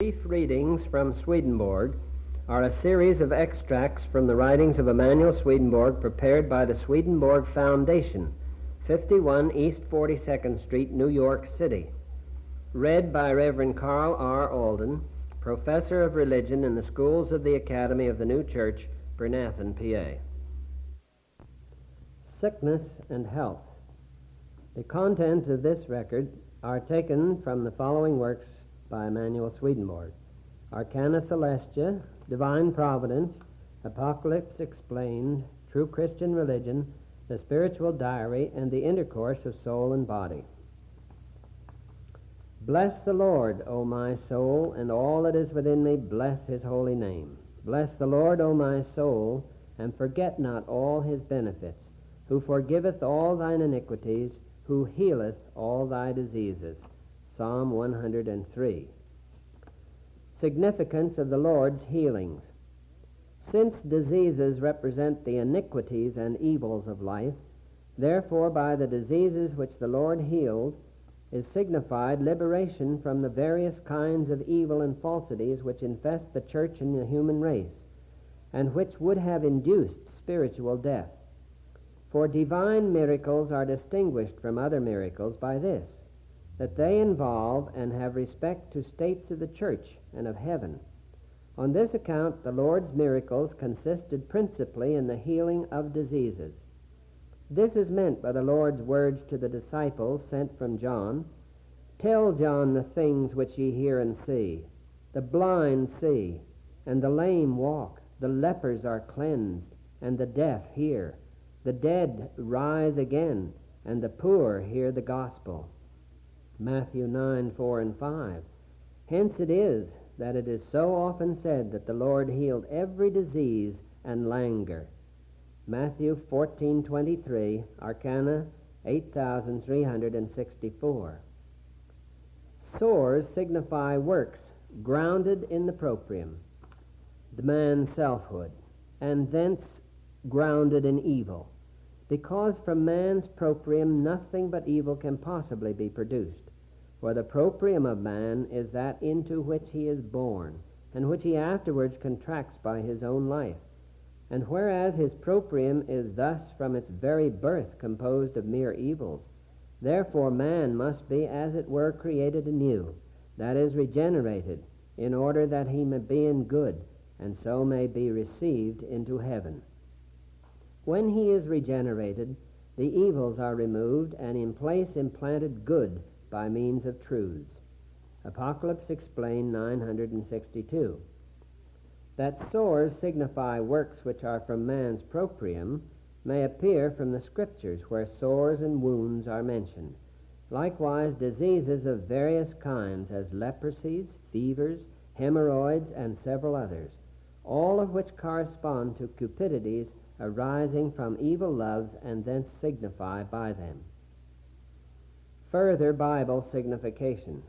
Brief readings from Swedenborg are a series of extracts from the writings of Emmanuel Swedenborg prepared by the Swedenborg Foundation, 51 East 42nd Street, New York City. Read by Reverend Carl R. Alden, Professor of Religion in the Schools of the Academy of the New Church, Bernathen, PA. Sickness and Health. The contents of this record are taken from the following works by Emmanuel Swedenborg: Arcana Celestia, Divine Providence, Apocalypse Explained, True Christian Religion, The Spiritual Diary, and the Intercourse of Soul and Body. Bless the Lord, O my soul, and all that is within me, bless his holy name. Bless the Lord, O my soul, and forget not all his benefits, who forgiveth all thine iniquities, who healeth all thy diseases. Psalm 103. Significance of the Lord's healings. Since diseases represent the iniquities and evils of life, therefore by the diseases which the Lord healed is signified liberation from the various kinds of evil and falsities which infest the church and the human race, and which would have induced spiritual death. For divine miracles are distinguished from other miracles by this, that they involve and have respect to states of the church and of heaven. On this account, the Lord's miracles consisted principally in the healing of diseases. This is meant by the Lord's words to the disciples sent from John: "Tell John the things which ye hear and see. The blind see, and the lame walk, the lepers are cleansed, and the deaf hear. The dead rise again, and the poor hear the gospel." Matthew 9:4 and 5. Hence it is that it is so often said that the Lord healed every disease and languor. Matthew 14:23, Arcana 8364. Sores signify works grounded in the proprium, the man's selfhood, and thence grounded in evil, because from man's proprium nothing but evil can possibly be produced. For the proprium of man is that into which he is born, and which he afterwards contracts by his own life. And whereas his proprium is thus from its very birth composed of mere evils, therefore man must be as it were created anew, that is, regenerated, in order that he may be in good, and so may be received into heaven. When he is regenerated, the evils are removed, and in place implanted good by means of truths. Apocalypse Explained 962. That sores signify works which are from man's proprium may appear from the Scriptures, where sores and wounds are mentioned. Likewise diseases of various kinds, as leprosies, fevers, hemorrhoids, and several others, all of which correspond to cupidities arising from evil loves and thence signify by them. Further Bible signification.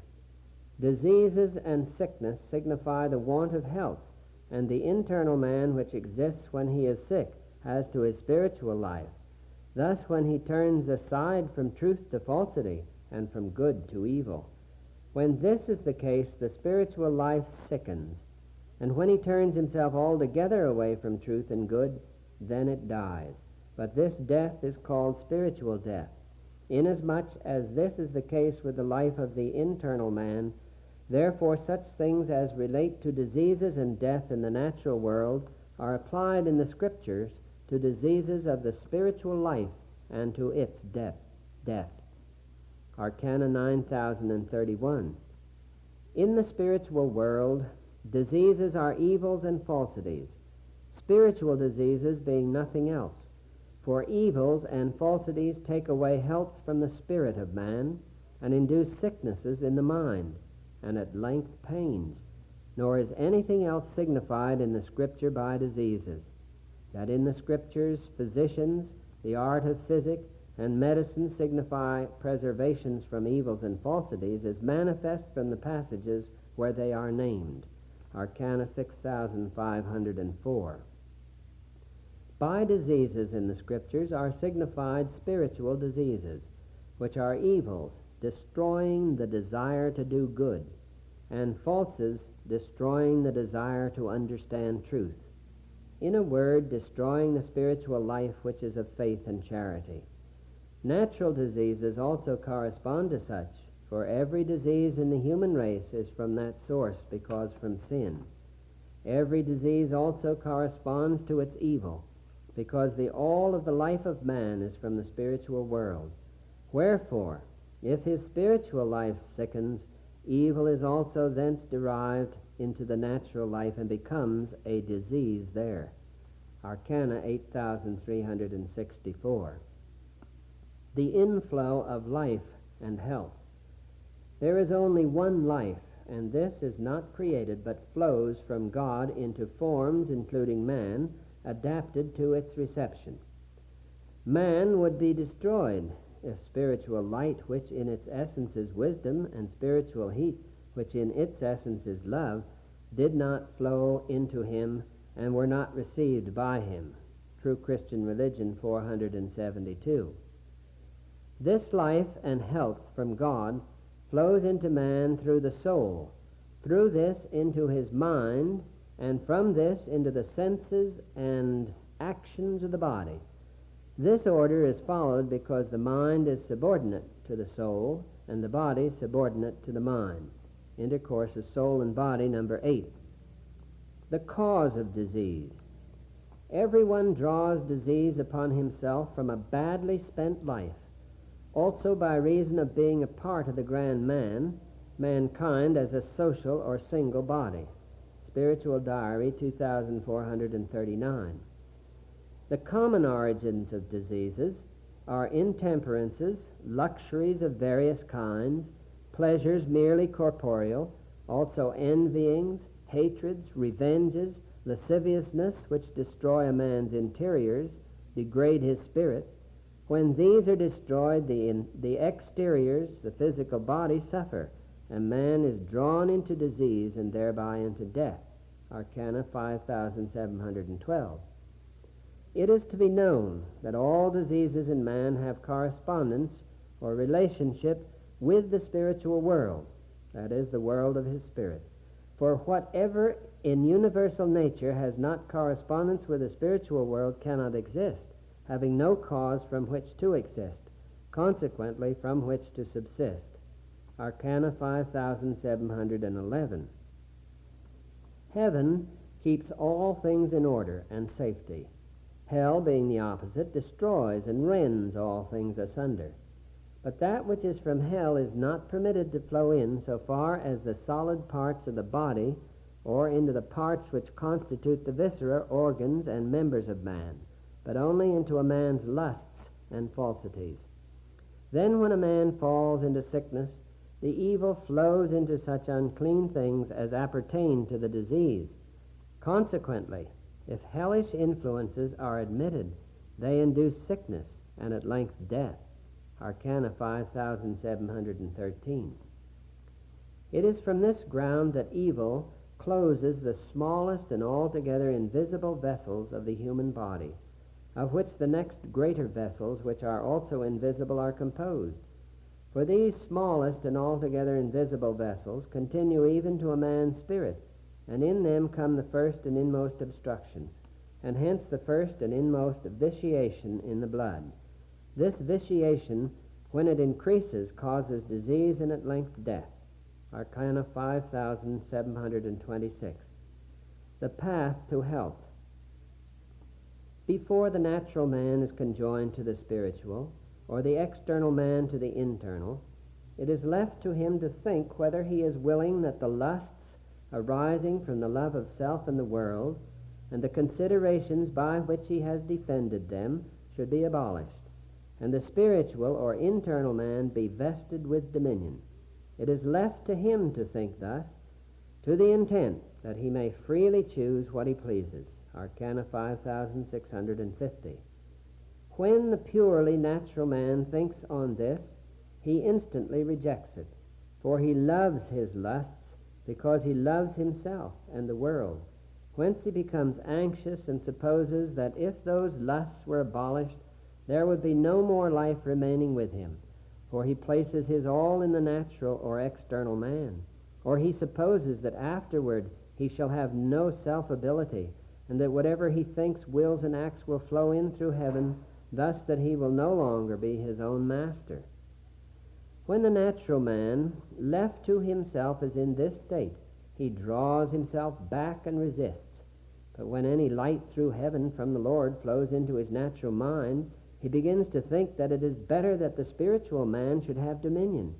Diseases and sickness signify the want of health, and the internal man which exists when he is sick as to his spiritual life. Thus, when he turns aside from truth to falsity, and from good to evil. When this is the case, the spiritual life sickens, and when he turns himself altogether away from truth and good, then it dies. But this death is called spiritual death. Inasmuch as this is the case with the life of the internal man, therefore such things as relate to diseases and death in the natural world are applied in the Scriptures to diseases of the spiritual life and to its death. Arcana 9031. In the spiritual world, diseases are evils and falsities, spiritual diseases being nothing else. For evils and falsities take away health from the spirit of man, and induce sicknesses in the mind, and at length pains. Nor is anything else signified in the Scripture by diseases. That in the Scriptures physicians, the art of physic, and medicine signify preservations from evils and falsities is manifest from the passages where they are named. Arcana 6504. By diseases in the Scriptures are signified spiritual diseases, which are evils, destroying the desire to do good, and falses, destroying the desire to understand truth. In a word, destroying the spiritual life which is of faith and charity. Natural diseases also correspond to such, for every disease in the human race is from that source, because from sin. Every disease also corresponds to its evil, because the all of the life of man is from the spiritual world. Wherefore, if his spiritual life sickens, evil is also thence derived into the natural life and becomes a disease there. Arcana 8364. The inflow of life and health. There is only one life, and this is not created but flows from God into forms, including man, adapted to its reception. Man would be destroyed if spiritual light, which in its essence is wisdom, and spiritual heat, which in its essence is love, did not flow into him and were not received by him. True Christian Religion 472. This life and health from God flows into man through the soul, through this into his mind, and from this into the senses and actions of the body. This order is followed because the mind is subordinate to the soul and the body subordinate to the mind. Intercourse of soul and body, number 8. The cause of disease. Everyone draws disease upon himself from a badly spent life, also by reason of being a part of the grand mankind as a social or single body. Spiritual Diary 2439. The common origins of diseases are intemperances, luxuries of various kinds, pleasures merely corporeal, also envyings, hatreds, revenges, lasciviousness, which destroy a man's interiors, degrade his spirit. When these are destroyed, the exteriors, the physical body, suffer, and man is drawn into disease and thereby into death. Arcana 5712. It is to be known that all diseases in man have correspondence or relationship with the spiritual world, that is, the world of his spirit. For whatever in universal nature has not correspondence with the spiritual world cannot exist, having no cause from which to exist, consequently from which to subsist. Arcana 5711. Heaven keeps all things in order and safety. Hell, being the opposite, destroys and rends all things asunder. But that which is from hell is not permitted to flow in so far as the solid parts of the body, or into the parts which constitute the viscera, organs, and members of man, but only into a man's lusts and falsities. Then when a man falls into sickness, the evil flows into such unclean things as appertain to the disease. Consequently, if hellish influences are admitted, they induce sickness and at length death. Arcana 5713. It is from this ground that evil closes the smallest and altogether invisible vessels of the human body, of which the next greater vessels, which are also invisible, are composed. For these smallest and altogether invisible vessels continue even to a man's spirit, and in them come the first and inmost obstructions, and hence the first and inmost vitiation in the blood. This vitiation, when it increases, causes disease and at length death. Arcana 5726. The path to health. Before the natural man is conjoined to the spiritual, or the external man to the internal, it is left to him to think whether he is willing that the lusts arising from the love of self and the world, and the considerations by which he has defended them, should be abolished, and the spiritual or internal man be vested with dominion. It is left to him to think thus, to the intent that he may freely choose what he pleases. Arcana 5650. When the purely natural man thinks on this, he instantly rejects it, for he loves his lusts because he loves himself and the world, whence he becomes anxious and supposes that if those lusts were abolished, there would be no more life remaining with him, for he places his all in the natural or external man, or he supposes that afterward he shall have no self-ability, and that whatever he thinks, wills, and acts will flow in through heaven, thus that he will no longer be his own master. When the natural man, left to himself, is in this state, he draws himself back and resists. But when any light through heaven from the Lord flows into his natural mind, he begins to think that it is better that the spiritual man should have dominion,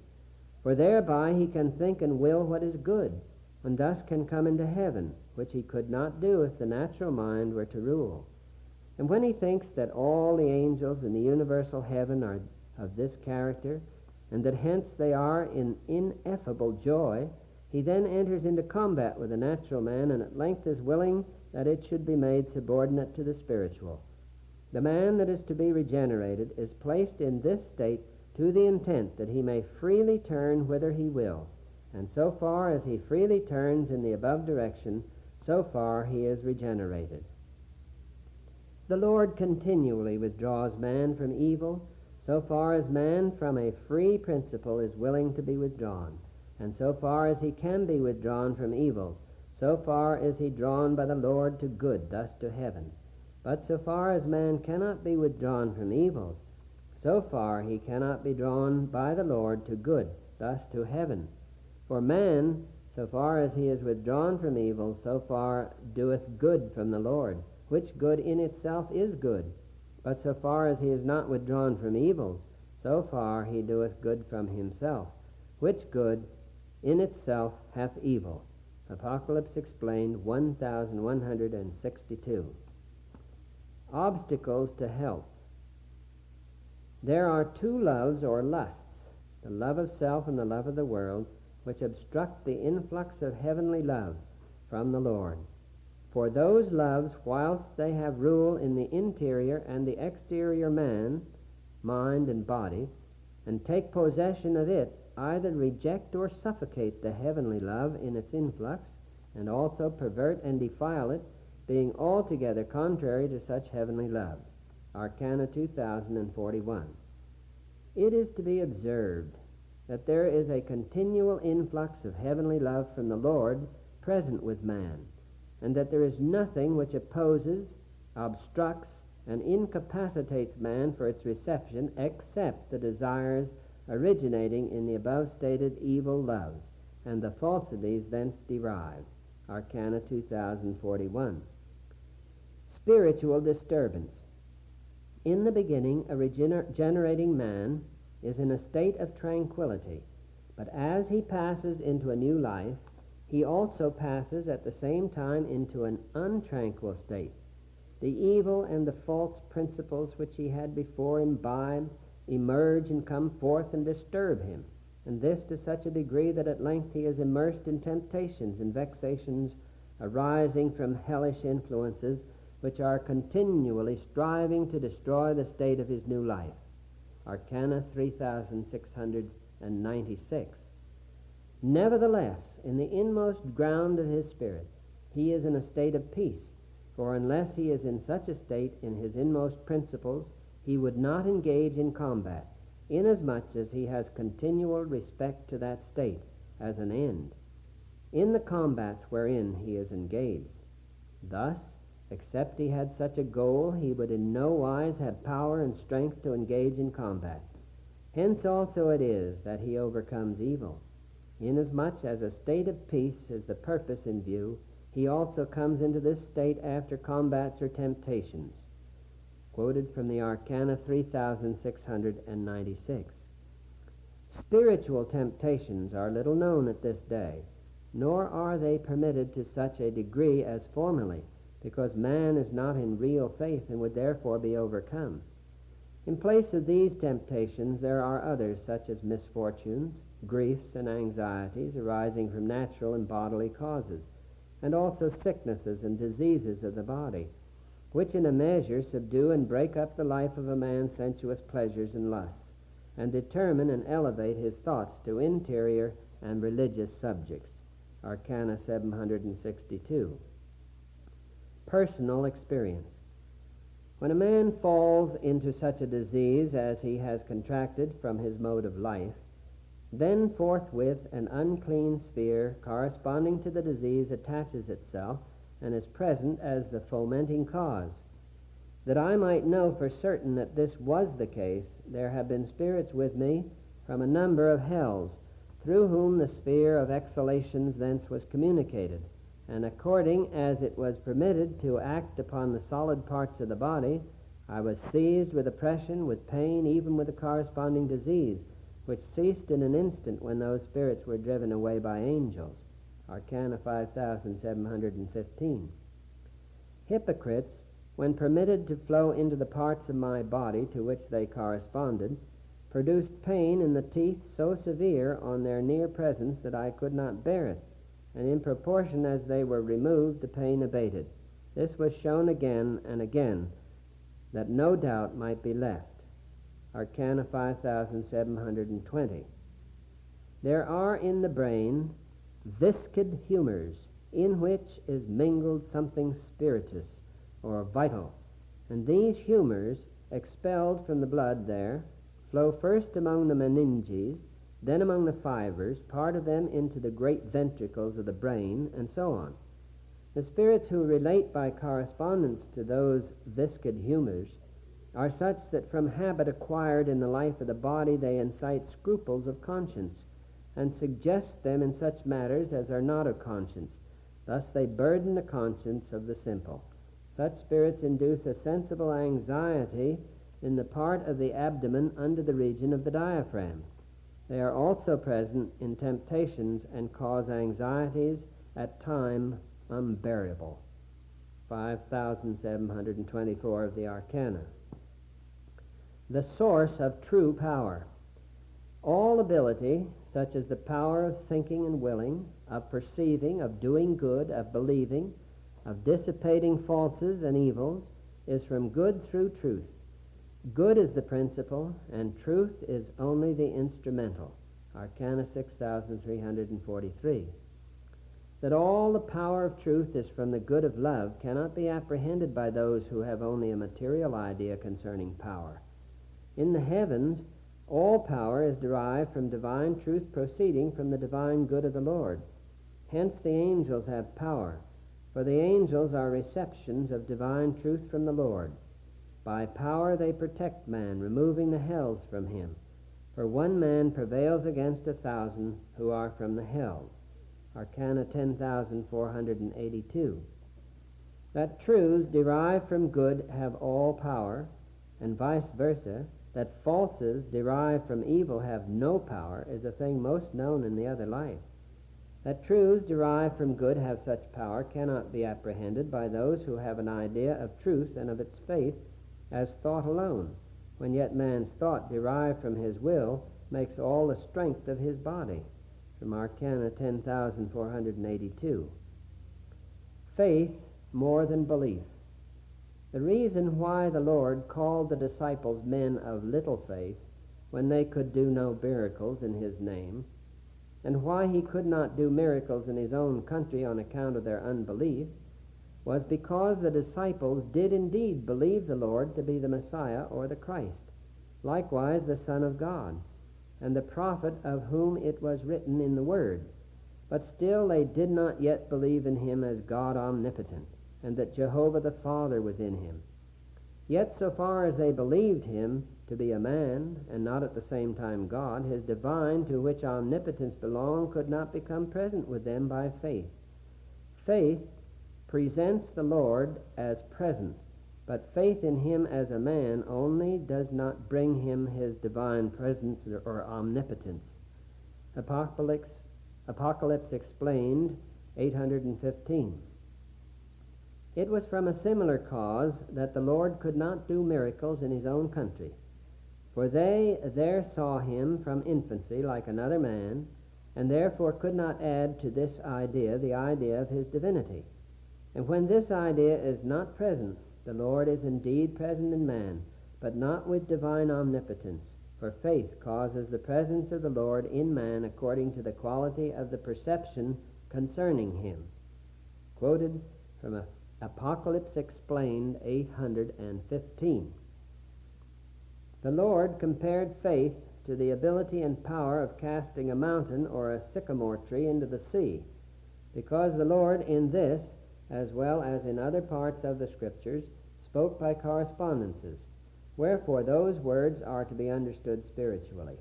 for thereby he can think and will what is good, and thus can come into heaven, which he could not do if the natural mind were to rule. And when he thinks that all the angels in the universal heaven are of this character, and that hence they are in ineffable joy, he then enters into combat with the natural man, and at length is willing that it should be made subordinate to the spiritual. The man that is to be regenerated is placed in this state to the intent that he may freely turn whither he will, and so far as he freely turns in the above direction, so far he is regenerated. The Lord continually withdraws man from evil, so far as man from a free principle is willing to be withdrawn, and so far as he can be withdrawn from evil, so far is he drawn by the Lord to good, thus to heaven. But so far as man cannot be withdrawn from evil, so far he cannot be drawn by the Lord to good, thus to heaven. For man, so far as he is withdrawn from evil, so far doeth good from the Lord, which good in itself is good. But so far as he is not withdrawn from evil, so far he doeth good from himself, which good in itself hath evil. Apocalypse explained 1162. Obstacles to health. There are two loves or lusts, the love of self and the love of the world, which obstruct the influx of heavenly love from the Lord. For those loves, whilst they have rule in the interior and the exterior man, mind and body, and take possession of it, either reject or suffocate the heavenly love in its influx, and also pervert and defile it, being altogether contrary to such heavenly love. Arcana 2041. It is to be observed that there is a continual influx of heavenly love from the Lord present with man, and that there is nothing which opposes, obstructs, and incapacitates man for its reception except the desires originating in the above-stated evil loves, and the falsities thence derived. Arcana 2041. Spiritual disturbance. In the beginning, a regenerating man is in a state of tranquility, but as he passes into a new life, he also passes at the same time into an untranquil state. The evil and the false principles which he had before imbibed emerge and come forth and disturb him, and this to such a degree that at length he is immersed in temptations and vexations arising from hellish influences which are continually striving to destroy the state of his new life. Arcana 3696. Nevertheless, in the inmost ground of his spirit, he is in a state of peace, for unless he is in such a state in his inmost principles, he would not engage in combat, inasmuch as he has continual respect to that state as an end, in the combats wherein he is engaged. Thus, except he had such a goal, he would in no wise have power and strength to engage in combat. Hence also it is that he overcomes evil. Inasmuch as a state of peace is the purpose in view, he also comes into this state after combats or temptations. Quoted from the Arcana 3696. Spiritual temptations are little known at this day, nor are they permitted to such a degree as formerly, because man is not in real faith and would therefore be overcome. In place of these temptations there are others, such as misfortunes, griefs, and anxieties arising from natural and bodily causes, and also sicknesses and diseases of the body, which in a measure subdue and break up the life of a man's sensuous pleasures and lusts, and determine and elevate his thoughts to interior and religious subjects. Arcana 762. Personal experience. When a man falls into such a disease as he has contracted from his mode of life, Then forthwith an unclean sphere corresponding to the disease attaches itself and is present as the fomenting cause. That I might know for certain that this was the case, there have been spirits with me from a number of hells, through whom the sphere of exhalations thence was communicated, and according as it was permitted to act upon the solid parts of the body, I was seized with oppression, with pain, even with a corresponding disease, which ceased in an instant when those spirits were driven away by angels. Arcana 5715. Hypocrites, when permitted to flow into the parts of my body to which they corresponded, produced pain in the teeth so severe on their near presence that I could not bear it, and in proportion as they were removed, the pain abated. This was shown again and again, that no doubt might be left. Arcana 5720. There are in the brain viscid humors, in which is mingled something spirituous or vital, and these humors, expelled from the blood there, flow first among the meninges, then among the fibers, part of them into the great ventricles of the brain, and so on. The spirits who relate by correspondence to those viscid humors are such that from habit acquired in the life of the body they incite scruples of conscience, and suggest them in such matters as are not of conscience. Thus they burden the conscience of the simple. Such spirits induce a sensible anxiety in the part of the abdomen under the region of the diaphragm. They are also present in temptations and cause anxieties at times unbearable. 5724 of the Arcana. The source of true power. All ability, such as the power of thinking and willing, of perceiving, of doing good, of believing, of dissipating falses and evils, is from good through truth. Good is the principle, and truth is only the instrumental. Arcana 6343. That all the power of truth is from the good of love cannot be apprehended by those who have only a material idea concerning power. In the heavens, all power is derived from divine truth proceeding from the divine good of the Lord. Hence the angels have power, for the angels are receptions of divine truth from the Lord. By power they protect man, removing the hells from him. For one man prevails against 1,000 who are from the hells. Arcana 10,482. That truths derived from good have all power, and vice versa, that falses derived from evil have no power, is a thing most known in the other life. That truths derived from good have such power cannot be apprehended by those who have an idea of truth and of its faith as thought alone, when yet man's thought derived from his will makes all the strength of his body. From Arcana 10,482. Faith more than belief. The reason why the Lord called the disciples men of little faith when they could do no miracles in his name, and why he could not do miracles in his own country on account of their unbelief, was because the disciples did indeed believe the Lord to be the Messiah or the Christ, likewise the Son of God, and the prophet of whom it was written in the Word. But still they did not yet believe in him as God omnipotent, and that Jehovah the Father was in him. Yet so far as they believed him to be a man, and not at the same time God, his divine, to which omnipotence belonged, could not become present with them by faith. Faith presents the Lord as present, but faith in him as a man only does not bring him his divine presence or omnipotence. Apocalypse Explained, 815. It was from a similar cause that the Lord could not do miracles in his own country, for they there saw him from infancy like another man, and therefore could not add to this idea the idea of his divinity. And when this idea is not present, the Lord is indeed present in man, but not with divine omnipotence, for faith causes the presence of the Lord in man according to the quality of the perception concerning him. Quoted from Apocalypse Explained, 815. The Lord compared faith to the ability and power of casting a mountain or a sycamore tree into the sea, because the Lord in this, as well as in other parts of the Scriptures, spoke by correspondences. Wherefore those words are to be understood spiritually.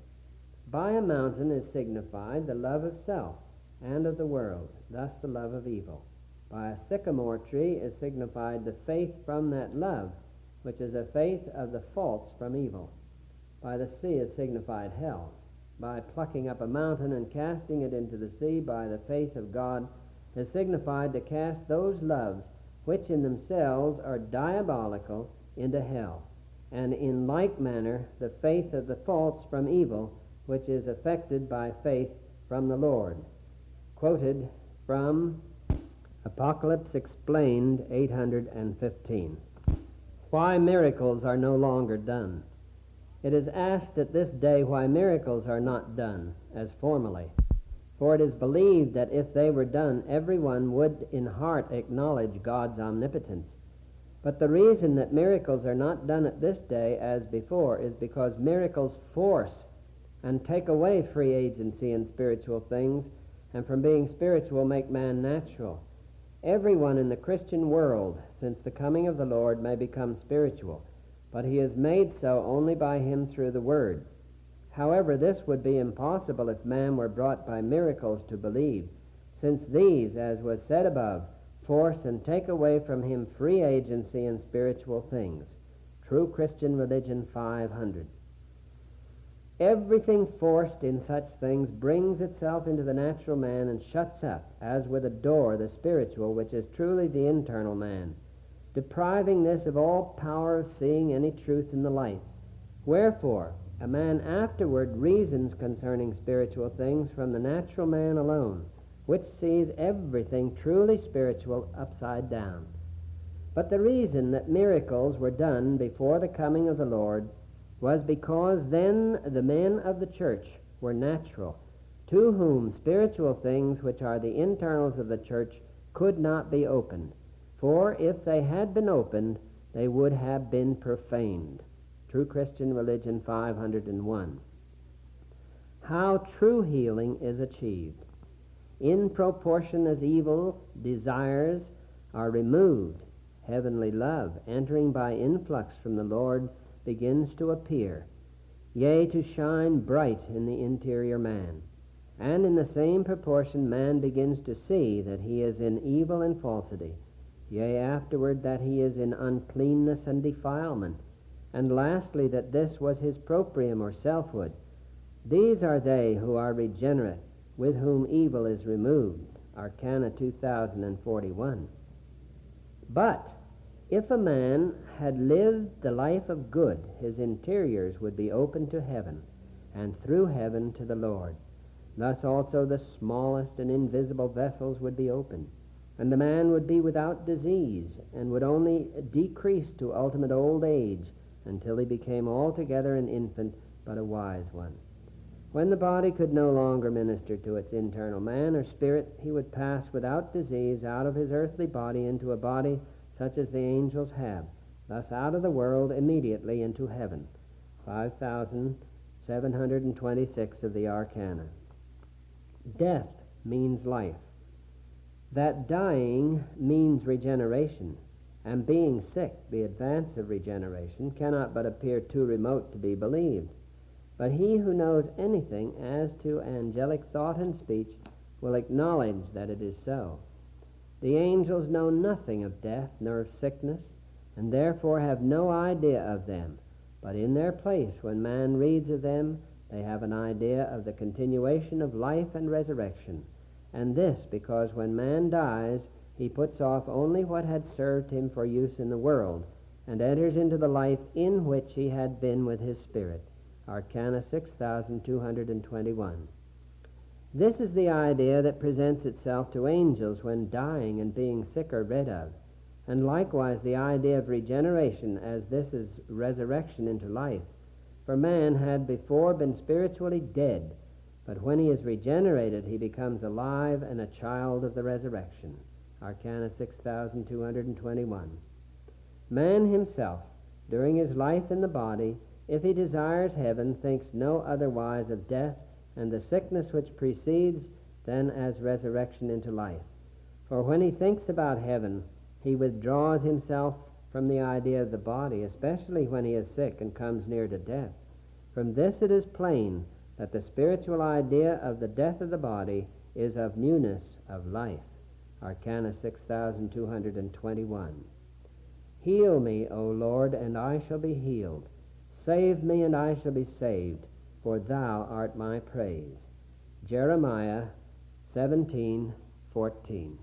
By a mountain is signified the love of self and of the world, thus the love of evil. By a sycamore tree is signified the faith from that love, which is a faith of the false from evil. By the sea is signified hell. By plucking up a mountain and casting it into the sea by the faith of God is signified to cast those loves which in themselves are diabolical into hell, and in like manner the faith of the false from evil, which is effected by faith from the Lord. Quoted from Apocalypse Explained, 815. Why miracles are no longer done. It is asked at this day why miracles are not done, as formerly. For it is believed that if they were done, everyone would in heart acknowledge God's omnipotence. But the reason that miracles are not done at this day as before is because miracles force and take away free agency in spiritual things, and from being spiritual make man natural. Everyone in the Christian world, since the coming of the Lord, may become spiritual, but he is made so only by him through the Word. However, this would be impossible if man were brought by miracles to believe, since these, as was said above, force and take away from him free agency in spiritual things. True Christian Religion 500. Everything forced in such things brings itself into the natural man and shuts up, as with a door, the spiritual, which is truly the internal man, depriving this of all power of seeing any truth in the light. Wherefore, a man afterward reasons concerning spiritual things from the natural man alone, which sees everything truly spiritual upside down. But the reason that miracles were done before the coming of the Lord was because then the men of the church were natural, to whom spiritual things, which are the internals of the church, could not be opened. For if they had been opened, they would have been profaned. True Christian Religion 501. How true healing is achieved. In proportion as evil desires are removed, heavenly love, entering by influx from the Lord, begins to appear, yea, to shine bright in the interior man. And in the same proportion man begins to see that he is in evil and falsity, yea, afterward that he is in uncleanness and defilement, and lastly that this was his proprium or selfhood. These are they who are regenerate, with whom evil is removed. Arcana 2041. But if a man had lived the life of good, his interiors would be open to heaven, and through heaven to the Lord. Thus also the smallest and invisible vessels would be opened, and the man would be without disease, and would only decrease to ultimate old age, until he became altogether an infant, but a wise one. When the body could no longer minister to its internal man or spirit, he would pass without disease out of his earthly body into a body such as the angels have, thus out of the world immediately into heaven. 5,726 of the Arcana. Death means life. That dying means regeneration, and being sick, the advance of regeneration, cannot but appear too remote to be believed. But he who knows anything as to angelic thought and speech will acknowledge that it is so. The angels know nothing of death nor of sickness, and therefore have no idea of them. But in their place, when man reads of them, they have an idea of the continuation of life and resurrection. And this because when man dies, he puts off only what had served him for use in the world, and enters into the life in which he had been with his spirit. Arcana 6,221. This is the idea that presents itself to angels when dying and being sick are read of, and likewise the idea of regeneration, as this is resurrection into life. For man had before been spiritually dead, but when he is regenerated, he becomes alive and a child of the resurrection. Arcana 6,221. Man himself, during his life in the body, if he desires heaven, thinks no otherwise of death and the sickness which precedes than as resurrection into life. For when he thinks about heaven, he withdraws himself from the idea of the body, especially when he is sick and comes near to death. From this it is plain that the spiritual idea of the death of the body is of newness of life. Arcana 6221. Heal me, O Lord, and I shall be healed. Save me, and I shall be saved, for thou art my praise. Jeremiah 17:14.